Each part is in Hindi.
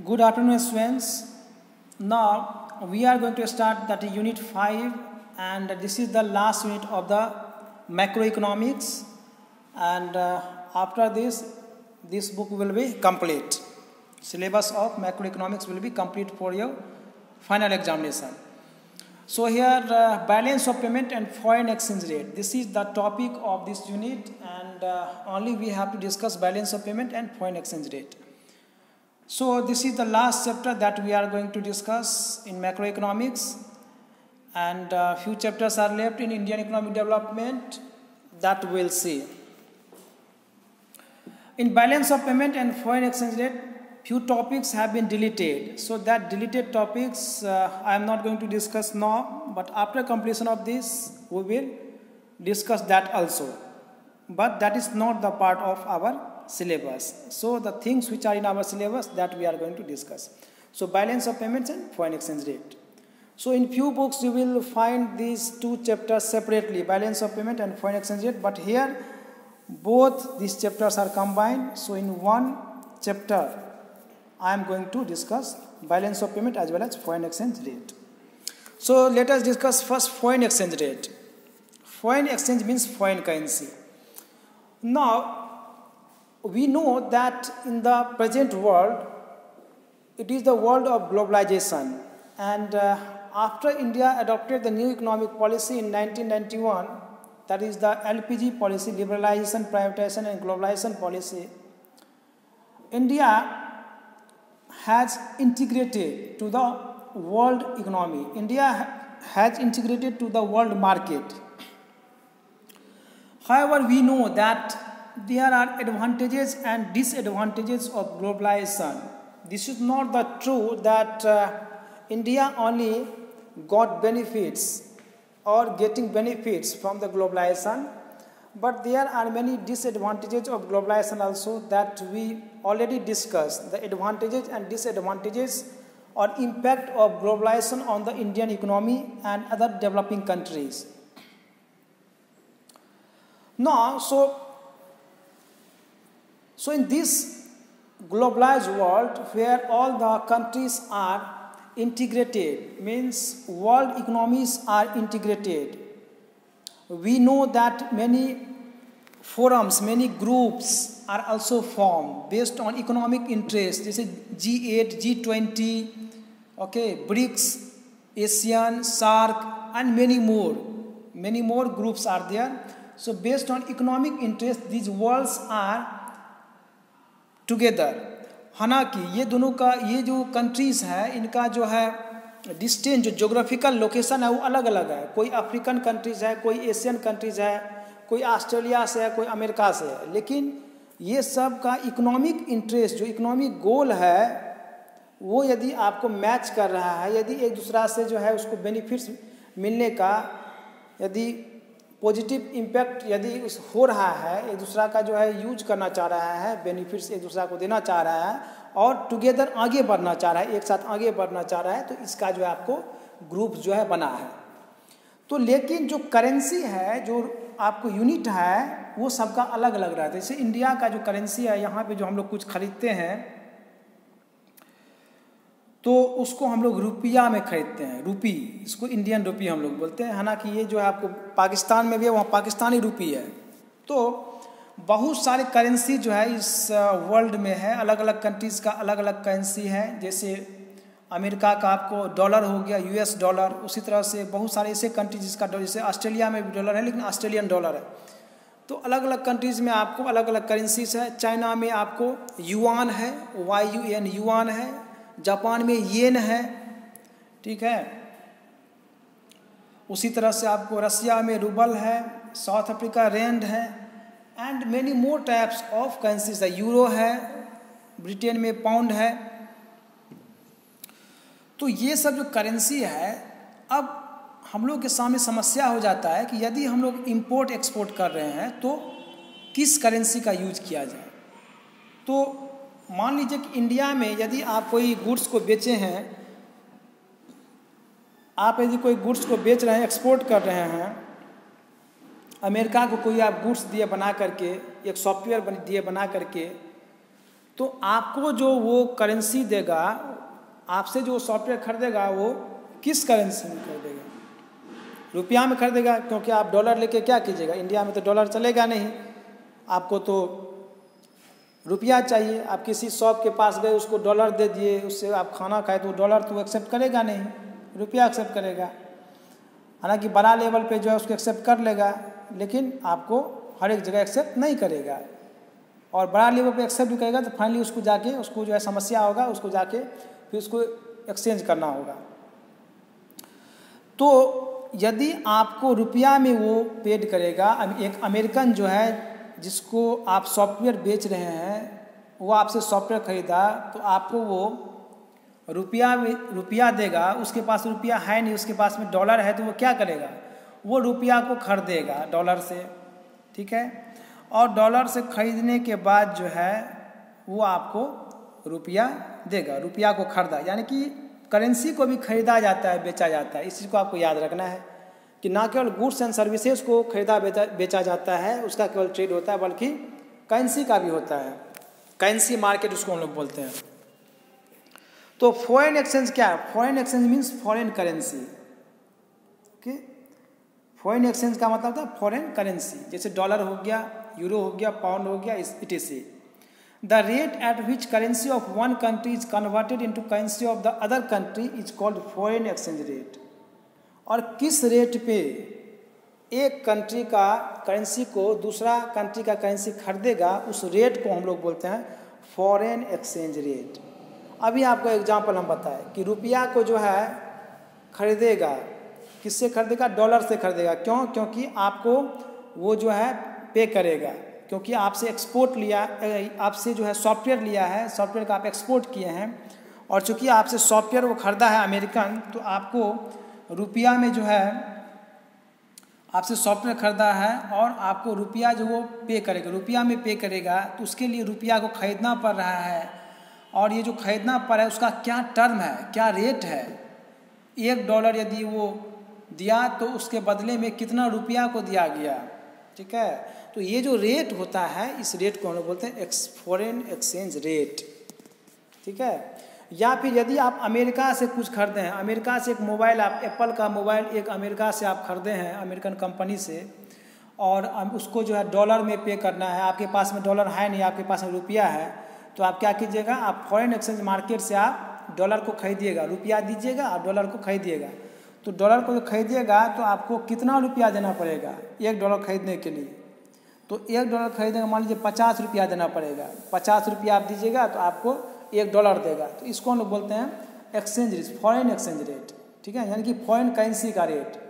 Good afternoon, students. Now we are going to start that unit 5, and this is the last unit of the macroeconomics, and after this book will be complete. Syllabus of macroeconomics will be complete for your final examination. So here balance of payment and foreign exchange rate. This is the topic of this unit, and only we have to discuss balance of payment and foreign exchange rate. So this is the last chapter that we are going to discuss in macroeconomics, and few chapters are left in Indian economic development that we will see. In balance of payment and foreign exchange rate, few topics have been deleted. So that deleted topics I am not going to discuss now, but after completion of this we will discuss that also. But that is not the part of our syllabus. So the things which are in our syllabus that we are going to discuss. So balance of payments and foreign exchange rate. So in few books you will find these two chapters separately, balance of payment and foreign exchange rate, but here both these chapters are combined. So in one chapter I am going to discuss balance of payment as well as foreign exchange rate. So let us discuss first foreign exchange rate. Foreign exchange means foreign currency. Now we know that in the present world, it is the world of globalization, and after India adopted the new economic policy in 1991, that is the LPG policy, liberalization, privatization and globalization policy, India has integrated to the world economy. India has integrated to the world market. However, we know that there are advantages and disadvantages of globalization. This is not the true that India only got benefits or getting benefits from the globalization, but there are many disadvantages of globalization also that we already discussed, the advantages and disadvantages or impact of globalization on the Indian economy and other developing countries. Now, so in this globalized world where all the countries are integrated, means world economies are integrated, we know that many forums, many groups are also formed based on economic interest. This is G8, G20, okay, BRICS, ASEAN, SAARC and many more groups are there. So based on economic interest, these worlds are together. हालांकि ये दोनों का ये जो कंट्रीज़ है इनका जो है डिस्टेंस जो जोग्राफिकल लोकेशन है वो अलग अलग है. कोई अफ्रीकन कंट्रीज़ है, कोई एशियन कंट्रीज़ है, कोई ऑस्ट्रेलिया से है, कोई अमेरिका से है, लेकिन ये सब का इकोनॉमिक इंटरेस्ट जो इकोनॉमिक गोल है वो यदि आपको मैच कर रहा है, यदि एक दूसरा से जो है उसको बेनिफिट्स मिलने का यदि पॉजिटिव इम्पैक्ट यदि उस हो रहा है, एक दूसरा का जो है यूज करना चाह रहा है, बेनिफिट्स एक दूसरा को देना चाह रहा है और टुगेदर आगे बढ़ना चाह रहा है, एक साथ आगे बढ़ना चाह रहा है, तो इसका जो है आपको ग्रुप जो है बना है. तो लेकिन जो करेंसी है, जो आपको यूनिट है, वो सबका अलग अलग रहता है. जैसे इंडिया का जो करेंसी है, यहाँ पे जो हम लोग कुछ खरीदते हैं तो उसको हम लोग रुपया में खरीदते हैं, रूपी, इसको इंडियन रूपी हम लोग बोलते हैं. हालांकि ये जो है आपको पाकिस्तान में भी है, वहाँ पाकिस्तानी रूपी है. तो बहुत सारे करेंसी जो है इस वर्ल्ड में है, अलग अलग कंट्रीज़ का अलग अलग करेंसी है. जैसे अमेरिका का आपको डॉलर हो गया, US डॉलर, उसी तरह से बहुत सारे ऐसे कंट्रीज जिसका डॉलर, जैसे ऑस्ट्रेलिया में भी डॉलर है लेकिन ऑस्ट्रेलियन डॉलर है. तो अलग अलग कंट्रीज़ में आपको अलग अलग करेंसीज है. चाइना में आपको युआन है, YUAN युआन है. जापान में येन है, ठीक है. उसी तरह से आपको रसिया में रूबल है, साउथ अफ्रीका रेंड है and many more types of currencies है. यूरो है, ब्रिटेन में पाउंड है. तो ये सब जो करेंसी है, अब हम लोग के सामने समस्या हो जाता है कि यदि हम लोग इंपोर्ट एक्सपोर्ट कर रहे हैं तो किस करेंसी का यूज किया जाए. तो मान लीजिए कि इंडिया में यदि आप कोई गुड्स को बेचे हैं, आप यदि कोई गुड्स को बेच रहे हैं, एक्सपोर्ट कर रहे हैं, अमेरिका को कोई आप गुड्स दिए बना करके, एक सॉफ्टवेयर दिए बना करके, तो आपको जो वो करेंसी देगा, आपसे जो सॉफ्टवेयर खरीदेगा वो किस करेंसी में खरीदेगा? रुपया में खरीदेगा, क्योंकि आप डॉलर लेके क्या कीजिएगा, इंडिया में तो डॉलर चलेगा नहीं, आपको तो रुपया चाहिए। आप किसी शॉप के पास गए, उसको डॉलर दे दिए, उससे आप खाना खाए तो डॉलर तो एक्सेप्ट करेगा नहीं, रुपया एक्सेप्ट करेगा। हालांकि बड़ा लेवल पे जो है उसको एक्सेप्ट कर लेगा, लेकिन आपको हर एक जगह एक्सेप्ट नहीं करेगा। और बड़ा लेवल पे एक्सेप्ट भी करेगा तो फाइनली उसको जाके उसको जो है समस्या होगा, उसको जाके फिर उसको एक्सचेंज करना होगा। तो यदि आपको रुपया में वो पेड करेगा, एक अमेरिकन जो है जिसको आप सॉफ्टवेयर बेच रहे हैं, वो आपसे सॉफ्टवेयर खरीदा, तो आपको वो रुपया देगा। उसके पास रुपया है नहीं, उसके पास में डॉलर है, तो वो क्या करेगा, वो रुपया को खरीदेगा डॉलर से, ठीक है। और डॉलर से खरीदने के बाद जो है वो आपको रुपया देगा, रुपया को खरीदा, यानी कि करेंसी को भी खरीदा जाता है, बेचा जाता है। इस चीज़ को आपको याद रखना है कि ना केवल गुड्स एंड सर्विसेज को खरीदा बेचा जाता है, उसका केवल ट्रेड होता है, बल्कि करेंसी का भी होता है। करेंसी मार्केट उसको हम लोग बोलते हैं। तो फॉरेन एक्सचेंज क्या है? Foreign exchange means foreign currency, okay. Foreign exchange का मतलब होता है फॉरेन करेंसी, जैसे डॉलर हो गया, यूरो हो गया, पाउंड हो गया, etc. The rate at which currency of one country is converted into currency of the other country is called foreign exchange rate. और किस रेट पे एक कंट्री का करेंसी को दूसरा कंट्री का करेंसी खरीदेगा, उस रेट को हम लोग बोलते हैं फॉरेन एक्सचेंज रेट। अभी आपको एग्जांपल हम बताएं कि रुपया को जो है खरीदेगा, किससे खरीदेगा? डॉलर से खरीदेगा। क्यों? क्योंकि आपको वो जो है पे करेगा, क्योंकि आपसे एक्सपोर्ट लिया, आपसे जो है सॉफ्टवेयर लिया है, सॉफ्टवेयर का आप एक्सपोर्ट किए हैं, और चूंकि आपसे सॉफ्टवेयर वो खरीदा है अमेरिकन, तो आपको रुपया में जो है आपसे सॉफ्टवेयर खरीदा है और आपको रुपया जो वो पे करेगा, रुपया में पे करेगा, तो उसके लिए रुपया को खरीदना पड़ रहा है। और ये जो खरीदना पड़ रहा है उसका क्या टर्म है, क्या रेट है? $1 यदि वो दिया तो उसके बदले में कितना रुपया को दिया गया, ठीक है। तो ये जो रेट होता है, इस रेट को हम लोग बोलते हैं फॉरेन एक्सचेंज रेट, ठीक है। या फिर यदि आप अमेरिका से कुछ खरीदे हैं, अमेरिका से एक मोबाइल, आप एप्पल का मोबाइल एक अमेरिका से आप खरीदे हैं, अमेरिकन कंपनी से, और उसको जो है डॉलर में पे करना है, आपके पास में डॉलर है नहीं, आपके पास में रुपया है, तो आप क्या कीजिएगा, आप फॉरेन एक्सचेंज मार्केट से आप डॉलर को खरीदिएगा, रुपया दीजिएगा और डॉलर को खरीदिएगा। तो डॉलर को जो खरीदिएगा तो आपको कितना रुपया देना पड़ेगा $1 खरीदने के लिए? तो $1 खरीदने का मान लीजिए ₹50 देना पड़ेगा। ₹50 आप दीजिएगा तो आपको $1 देगा। तो इसको हम लोग बोलते हैं exchange rate, foreign exchange rate, ठीक है, यानी कि फॉरेन करेंसी का rate.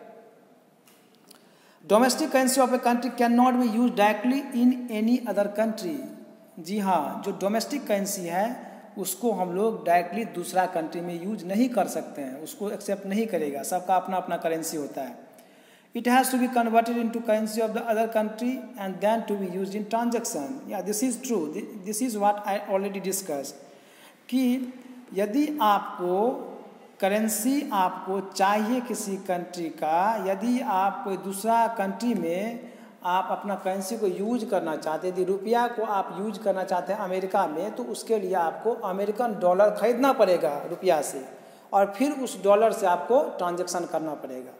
Domestic currency of a country can not be use directly in any other country. जी हाँ, जो डोमेस्टिक करेंसी है उसको हम लोग डायरेक्टली दूसरा कंट्री में यूज नहीं कर सकते हैं, उसको एक्सेप्ट नहीं करेगा, सबका अपना अपना करेंसी होता है। It has to be converted into currency of the other country and then to be used in transaction. Yeah, this is true. This is what I already discussed. कि यदि आपको करेंसी आपको चाहिए किसी कंट्री का, यदि आप कोई दूसरा कंट्री में आप अपना करेंसी को यूज करना चाहते हैं, यदि रुपया को आप यूज करना चाहते हैं अमेरिका में, तो उसके लिए आपको अमेरिकन डॉलर खरीदना पड़ेगा रुपया से, और फिर उस डॉलर से आपको ट्रांजैक्शन करना पड़ेगा।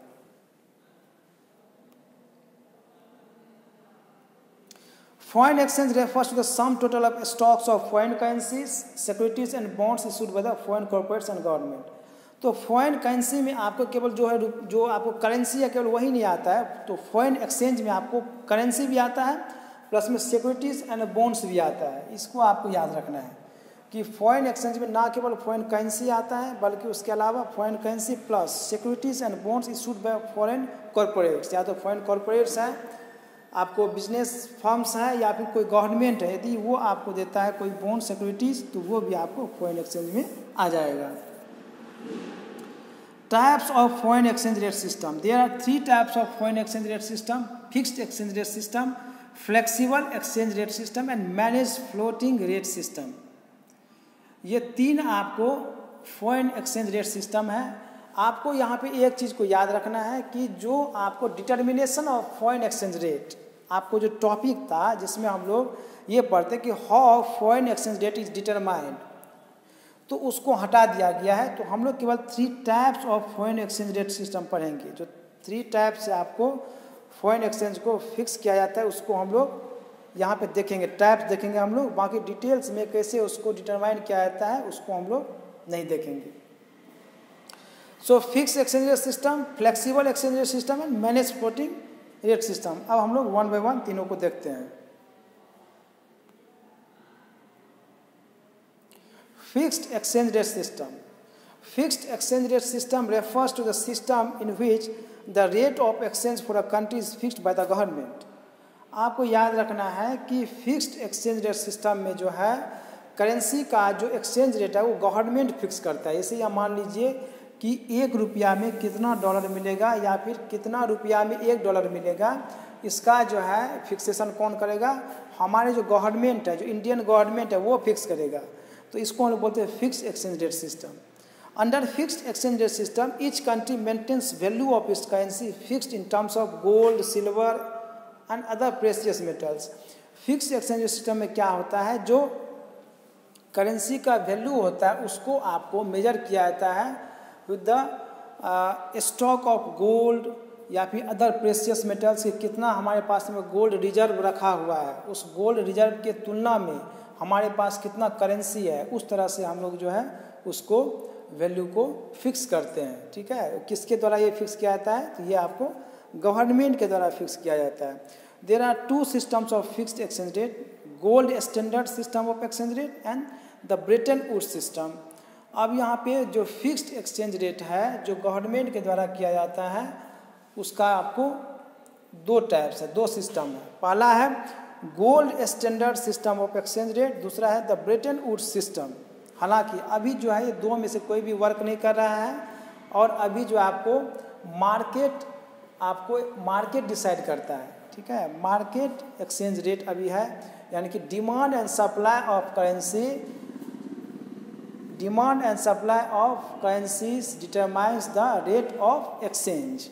Foreign exchange refers to the sum total of stocks of foreign currencies, securities and bonds issued by the foreign corporates and government. तो फॉरेन करेंसी में आपको केवल जो आपको करेंसी है केवल वही नहीं आता है, तो फॉरेन एक्सचेंज में आपको करेंसी भी आता है, प्लस में सिक्योरिटीज़ एंड बॉन्ड्स भी आता है। इसको आपको याद रखना है कि फॉरेन एक्सचेंज में ना केवल फॉरेन करेंसी आता है, बल्कि उसके अलावा foreign currency plus securities and bonds issued by foreign corporates, या तो फॉरेन कॉरपोरेट्स हैं, आपको बिजनेस फर्म्स है, या फिर कोई गवर्नमेंट है, यदि वो आपको देता है कोई बॉन्ड सिक्योरिटीज़, तो वो भी आपको फॉरेन एक्सचेंज में आ जाएगा। Types of foreign exchange rate system. There are 3 types of foreign exchange rate system: fixed exchange rate system, flexible exchange rate system and managed floating rate system. ये 3 आपको foreign exchange rate system है। आपको यहाँ पे एक चीज़ को याद रखना है कि जो आपको determination of foreign exchange rate, आपको जो टॉपिक था जिसमें हम लोग ये पढ़ते कि how foreign exchange rate is determined, तो उसको हटा दिया गया है। तो हम लोग केवल 3 types of foreign exchange rate system पढ़ेंगे। जो 3 टाइप से आपको फॉरेन एक्सचेंज को फिक्स किया जाता है उसको हम लोग यहाँ पे देखेंगे, टाइप्स देखेंगे हम लोग। बाकी डिटेल्स में कैसे उसको डिटरमाइन किया जाता है उसको हम लोग नहीं देखेंगे। So fix exchange rate system, flexible exchange rate system and manage floating rate system. अब हम लोग 1 बाय 1 तीनों को देखते हैं। Fixed exchange rate system. Fixed exchange rate system refers to the system in which the rate of exchange for a country is fixed by the government. आपको याद रखना है कि फिक्स्ड एक्सचेंज रेट सिस्टम में जो है करेंसी का जो एक्सचेंज रेट है वो गवर्नमेंट फिक्स करता है। जैसे या मान लीजिए कि 1 रुपया में कितना डॉलर मिलेगा या फिर कितना रुपया में 1 डॉलर मिलेगा, इसका जो है फिक्सेशन कौन करेगा? हमारे जो गवर्नमेंट है, जो इंडियन गवर्नमेंट है वो फिक्स करेगा। तो इसको हम बोलते हैं fixed exchange rate system. Under fixed exchange rate system, each country maintains value of its currency fixed in terms of gold, silver and other precious metals. Fixed exchange rate system में क्या होता है, जो करेंसी का वैल्यू होता है उसको आपको मेजर किया जाता है with the stock of gold या फिर अदर प्रेशियस मेटल्स के कितना हमारे पास में गोल्ड रिजर्व रखा हुआ है, उस गोल्ड रिजर्व के तुलना में हमारे पास कितना करेंसी है, उस तरह से हम लोग जो है उसको वैल्यू को फिक्स करते हैं। ठीक है, किसके द्वारा ये फिक्स किया जाता है? तो ये आपको गवर्नमेंट के द्वारा फिक्स किया जाता है। There are 2 systems of fixed exchange rate, gold standard system of exchange rate and the Bretton Woods system. अब यहाँ पे जो फिक्स्ड एक्सचेंज रेट है जो गवर्नमेंट के द्वारा किया जाता है उसका आपको 2 टाइप्स है, 2 सिस्टम है। पहला है gold standard system of exchange rate, दूसरा है द ब्रेटन वुड्स सिस्टम। हालांकि अभी जो है ये 2 में से कोई भी वर्क नहीं कर रहा है और अभी जो आपको मार्केट डिसाइड करता है। ठीक है, मार्केट एक्सचेंज रेट अभी है, यानी कि demand and supply of currencies determines the rate of exchange.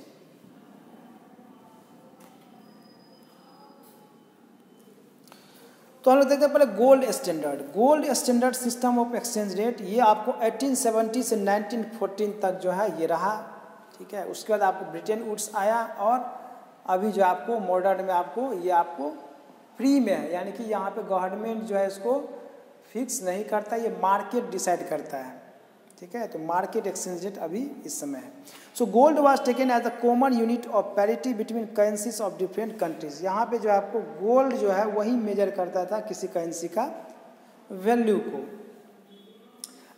तो हम लोग देखते हैं पहले gold standard system of exchange rate. ये आपको 1870 से 1914 तक जो है ये रहा। ठीक है, उसके बाद आपको ब्रिटेन वुड्स आया और अभी जो आपको मॉडर्न में आपको फ्री में है, यानी कि यहाँ पे गवर्नमेंट जो है इसको फिक्स नहीं करता, ये मार्केट डिसाइड करता है। ठीक है, तो मार्केट एक्सचेंज रेट अभी इस समय है। So gold was taken as a common unit of parity between currencies of different countries. यहाँ पे जो आपको गोल्ड जो है वही मेजर करता था किसी करेंसी का वैल्यू को।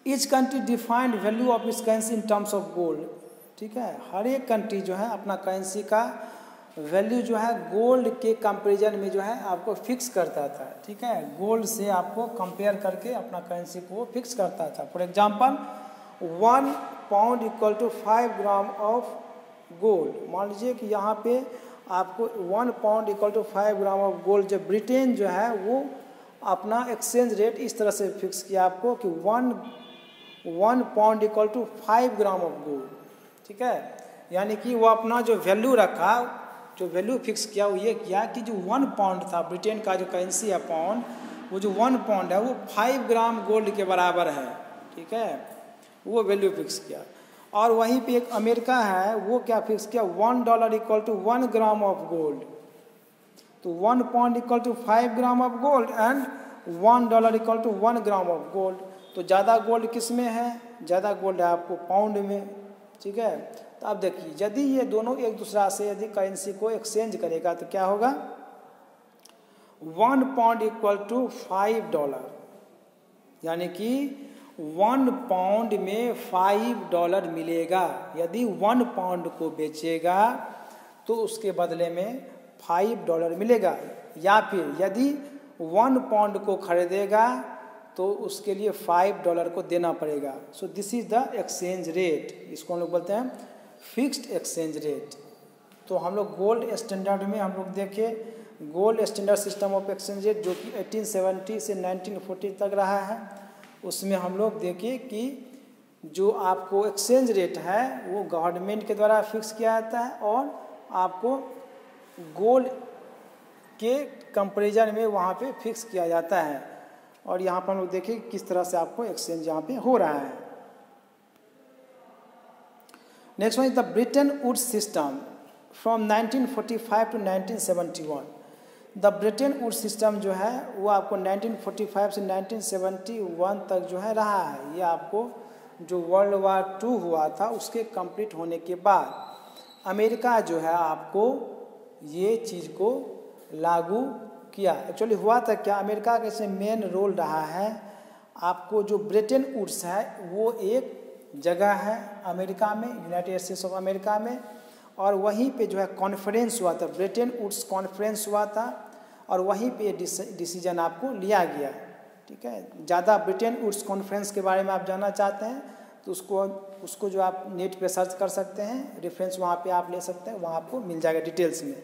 Each country defined value of इस currency in terms of gold. ठीक है, हर एक कंट्री जो है अपना करेंसी का वैल्यू जो है गोल्ड के कंपेरिजन में जो है आपको फिक्स करता था। ठीक है, गोल्ड से आपको कंपेयर करके अपना करेंसी को फिक्स करता था। For example 1 pound equal to 5 gram of gold. मान लीजिए कि यहाँ पे आपको 1 pound equal to 5 gram of gold, जो ब्रिटेन जो है वो अपना एक्सचेंज रेट इस तरह से फिक्स किया आपको कि 1 pound equal to 5 gram of gold. ठीक है, यानी कि वो अपना जो वैल्यू रखा, जो वैल्यू फिक्स किया वो ये किया कि जो 1 पाउंड था, ब्रिटेन का जो करेंसी है पाउंड, वो जो 1 पाउंड है वो 5 ग्राम गोल्ड के बराबर है। ठीक है, वो वैल्यू फिक्स किया। और वहीं पे एक अमेरिका है, वो क्या फिक्स किया? $1 equal to 1 gram of gold. तो 1 pound equal to 5 gram of gold and $1 equal to 1 gram of gold. तो ज़्यादा गोल्ड किस में है? ज़्यादा गोल्ड है आपको पाउंड में। ठीक है, तो अब देखिए यदि ये दोनों एक दूसरा से यदि करेंसी को एक्सचेंज करेगा तो क्या होगा? 1 पाउंड इक्वल टू $5, यानी कि 1 पाउंड में $5 मिलेगा। यदि 1 पाउंड को बेचेगा तो उसके बदले में $5 मिलेगा, या फिर यदि 1 पाउंड को खरीदेगा तो उसके लिए $5 को देना पड़ेगा। So this is the exchange rate, इसको हम लोग बोलते हैं फिक्स्ड एक्सचेंज रेट। तो हम लोग गोल्ड स्टैंडर्ड में हम लोग देखे gold standard system of exchange rate जो कि 1870 से 1940 तक रहा है। उसमें हम लोग देखें कि जो आपको एक्सचेंज रेट है वो गवर्नमेंट के द्वारा फिक्स किया जाता है और आपको गोल्ड के कंपैरिजन में वहाँ पे फिक्स किया जाता है। और यहाँ पर हम लोग देखें किस तरह से आपको एक्सचेंज यहाँ पे हो रहा है। Next one is the Bretton Woods system from 1945 to 1971। The Bretton Woods system जो है वो आपको 1945 से 1971 तक जो है रहा है। ये आपको जो वर्ल्ड वार 2 हुआ था उसके कंप्लीट होने के बाद अमेरिका जो है आपको ये चीज़ को लागू किया। एक्चुअली हुआ था क्या, अमेरिका का इसमें मेन रोल रहा है। आपको जो ब्रिटेन वुड्स है वो एक जगह है अमेरिका में, यूनाइटेड स्टेट्स ऑफ अमेरिका में, और वहीं पे जो है कॉन्फ्रेंस हुआ था, ब्रिटेन वुड्स कॉन्फ्रेंस हुआ था और वहीं पे डिसीजन आपको लिया गया। ठीक है, ज़्यादा ब्रिटेन वुड्स कॉन्फ्रेंस के बारे में आप जानना चाहते हैं तो उसको जो आप नेट पे सर्च कर सकते हैं, रेफरेंस वहाँ पे आप ले सकते हैं, वहाँ आपको मिल जाएगा डिटेल्स में।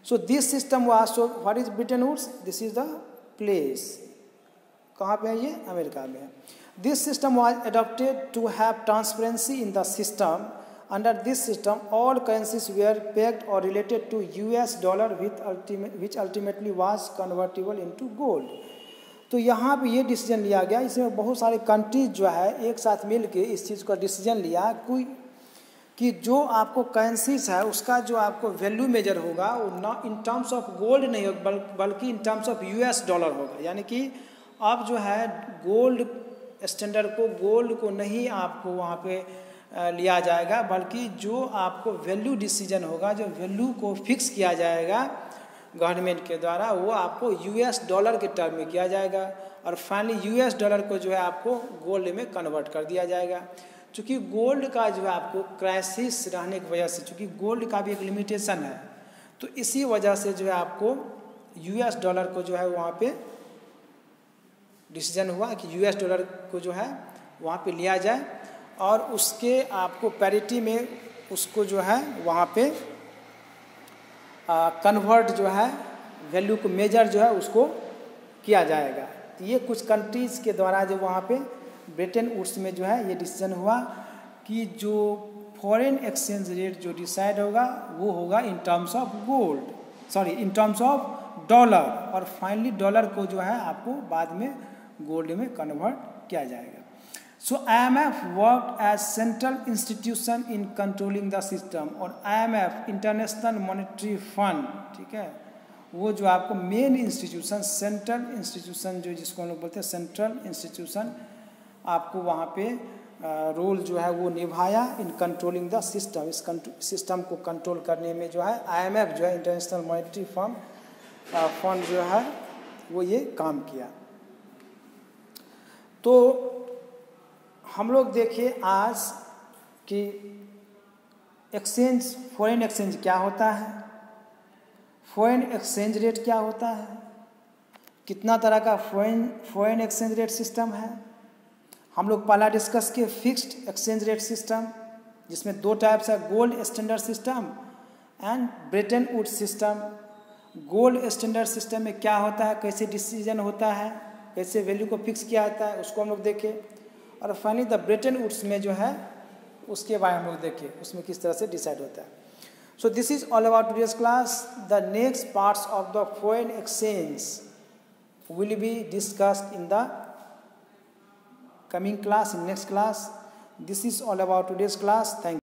So this system was, so what is Bretton Woods, this is the place, कहाँ पे है ये, अमेरिका में है। This system was adopted to have transparency in the system. Under this system, all currencies were pegged or related to US dollar which ultimately was convertible into gold. तो यहाँ पे ये डिसीजन लिया गया, इसमें बहुत सारे कंट्रीज जो है एक साथ मिल के इस चीज़ का डिसीजन लिया कि जो आपको करेंसीज है उसका जो आपको वैल्यू मेजर होगा वो ना इन टर्म्स ऑफ गोल्ड नहीं होगा बल्कि इन टर्म्स ऑफ US डॉलर होगा। यानी कि अब जो है गोल्ड स्टैंडर्ड को, गोल्ड को नहीं आपको वहाँ पे लिया जाएगा, बल्कि जो आपको वैल्यू डिसीजन होगा, जो वैल्यू को फिक्स किया जाएगा गवर्नमेंट के द्वारा, वो आपको US डॉलर के टर्म में किया जाएगा और फाइनली US डॉलर को जो है आपको गोल्ड में कन्वर्ट कर दिया जाएगा। चूँकि गोल्ड का जो है आपको क्राइसिस रहने की वजह से, चूँकि गोल्ड का भी एक लिमिटेशन है, तो इसी वजह से जो है आपको US डॉलर को जो है वहाँ पे डिसीजन हुआ कि US डॉलर को जो है वहाँ पे लिया जाए और उसके आपको पैरिटी में उसको जो है वहाँ पे कन्वर्ट जो है वैल्यू को मेजर जो है उसको किया जाएगा। तो ये कुछ कंट्रीज़ के द्वारा जो वहाँ पे ब्रिटेन वुड्स में जो है ये डिसीजन हुआ कि जो फॉरेन एक्सचेंज रेट जो डिसाइड होगा वो होगा इन terms of gold, sorry in terms of dollar, और फाइनली डॉलर को जो है आपको बाद में गोल्ड में कन्वर्ट किया जाएगा। So IMF worked as central institution in controlling the system, और IMF इंटरनेशनल मॉनेटरी फंड, ठीक है, वो जो आपको मेन इंस्टीट्यूशन, सेंट्रल इंस्टीट्यूशन जो जिसको हम लोग बोलते हैं सेंट्रल इंस्टीट्यूशन, आपको वहाँ पे रोल जो है वो निभाया इन कंट्रोलिंग द सिस्टम। इस सिस्टम को कंट्रोल करने में जो है IMF जो है इंटरनेशनल मॉनेटरी फंड जो है वो ये काम किया। तो हम लोग देखिए आज कि एक्सचेंज, फॉरेन एक्सचेंज क्या होता है, फॉरेन एक्सचेंज रेट क्या होता है, कितना तरह का फॉरेन एक्सचेंज रेट सिस्टम है। हम लोग पहला डिस्कस किए फिक्स्ड एक्सचेंज रेट सिस्टम, जिसमें दो टाइप्स है, gold standard system and Bretton Woods system. Gold standard system में क्या होता है, कैसे डिसीजन होता है, कैसे वैल्यू को फिक्स किया जाता है, उसको हम लोग देखें। और फाइनली द ब्रिटेन वुड्स में जो है उसके बारे में हम लोग देखें उसमें किस तरह से डिसाइड होता है। So this is all about today's class. The next parts of the foreign exchange will be discussed in the coming class, in next class. This is all about today's class. Thank you.